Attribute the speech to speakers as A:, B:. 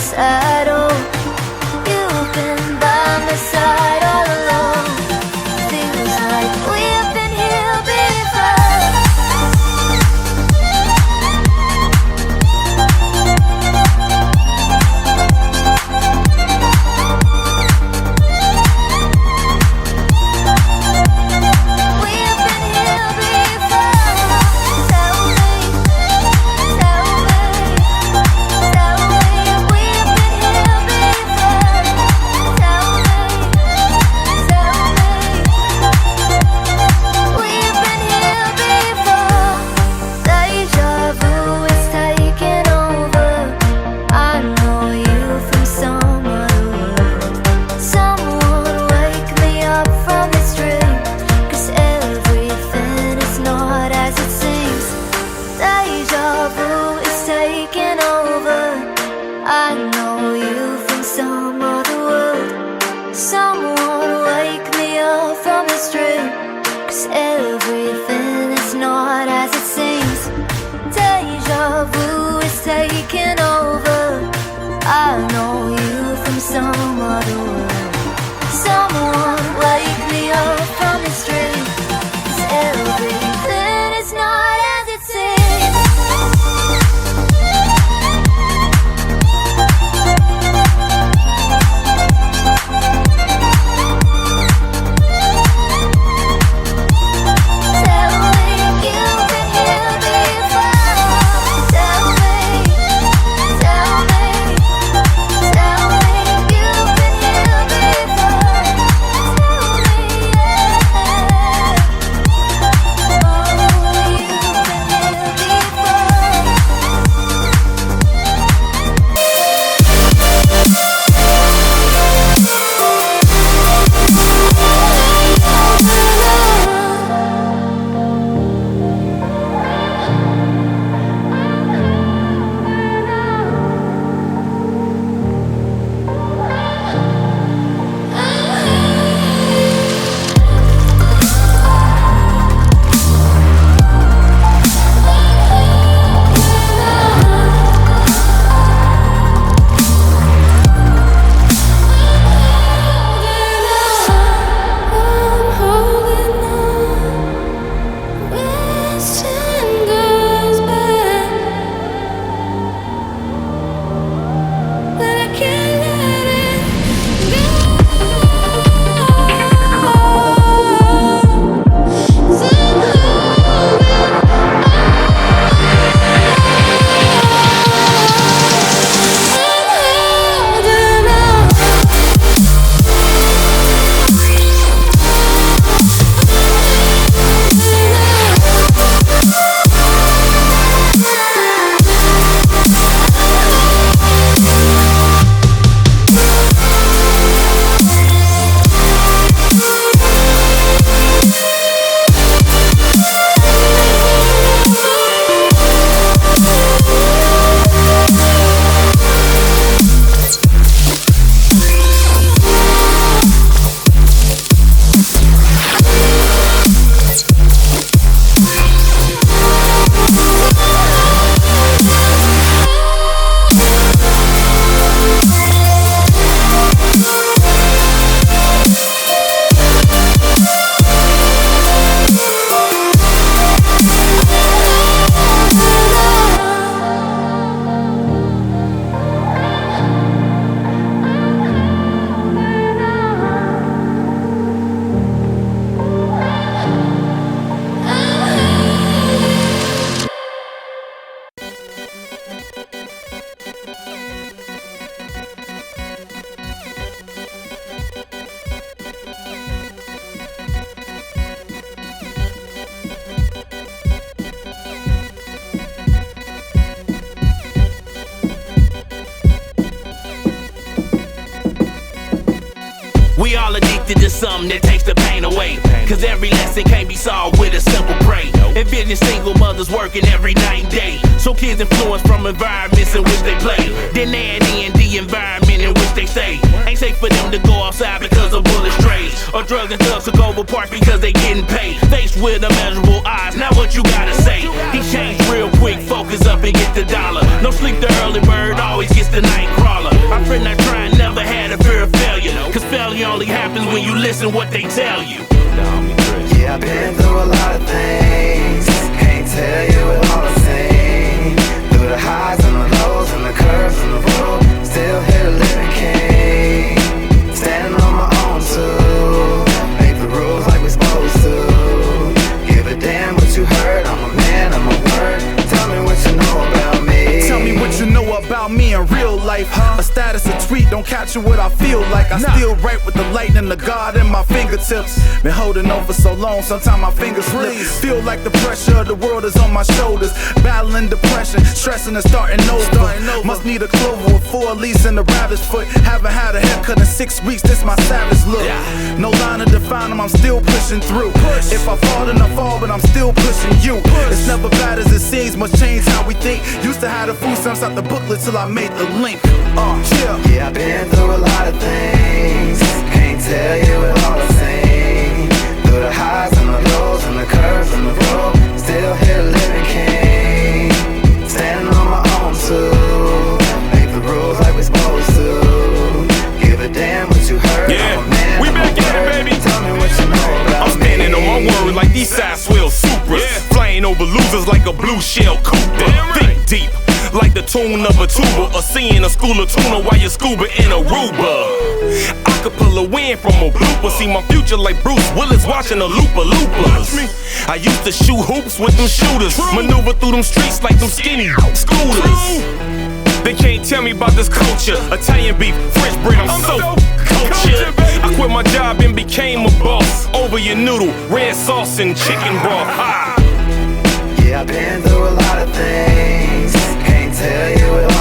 A: this at all. You've been by my side all along. Feels like we've been here before. We've been here before. Tell me, tell me, tell me if we've been here before. Tell me, tell me, we've been here before. Deja vu is taking over. I know you from some other world. Someone wake me up from this dream, 'cause everything is not as it seems. Deja vu is taking over. I know you from some other world. Someone wake me up from this dream, 'cause everything is not as it seems. Deja vu is taking over. I know you from some other world. Someone wake me up from this dream, 'cause everything is not as it seems. Tell me you've been here before. Tell me, tell me, tell me you've been here before. Tell me, yeah. Oh, you've been here before. I'm holding on, wishing goes back, but I can't let it go. So
B: We all addicted to something that takes the pain away. Cause every lesson can't be solved with a simple pray. Envision single mothers working every night and day. So kids influenced from environments in which they play. Then they add in the environment in which they stay. Ain't safe for them to go outside because of bullet strays. Or drugs and thugs took over parks because they getting paid. Faced with immeasurable odds, now what you gotta say? He changed real quick, focus up and get the dollar. No sleep, the early bird always gets the night crawler. listen what they tell you.
C: Yeah, I've been through a lot of things. Can't tell you it all the same. Through the highs and the lows and the curves and the road, still here to living king. Standing on my own too. Make the rules like we're supposed to. Give a damn what you heard. I'm a man, I'm a word. Tell me what you know about me.
D: Tell me what you know about me in real life, huh? A status, a tweet, don't capture what I feel like. I still write with the lightning of God in my fingertips. Been holding on for so long, sometimes my fingers slip. Feel like the pressure of the world is on my shoulders. Battling depression, stressing and starting over. Must need a clover with 4 leaves and a rabbit's foot. Haven't had a haircut in 6 weeks, this my savage look. No line to define them, I'm still pushing through. If I fall, then I fall, but I'm still pushing you. It's never bad as it seems, must change how we think. Used to have the food stamps out the booklet till I made the link.
C: Yeah, I've been through a lot of things. Can't tell you it all the same. Through the highs and the lows and the curves and the road, still here living king. Standing on my own too. Make the rules like we're supposed to. Give a damn what you heard.
E: Yeah,
C: I'm a man,
E: we
C: I'm
E: back
C: a
E: at it,
C: word.
E: baby.
C: Tell me what you know about
E: I'm standing
C: me.
E: on my word like these side swell Supras. Flying over losers like a blue shell Cooper. Think deep, like the tune of a tuba. Or seeing a school of tuna while you're scuba in Aruba. I could pull a win from a blooper. See my future like Bruce Willis watching a Loopa-Loopers. I used to shoot hoops with them shooters. Maneuver through them streets like them skinny scooters. They can't tell me about this culture. Italian beef, French bread, I'm so cultured. I quit my job and became a boss. Over your noodle, red sauce and chicken broth. Ha!
C: Yeah, I've been through a lot of things. Can't tell you it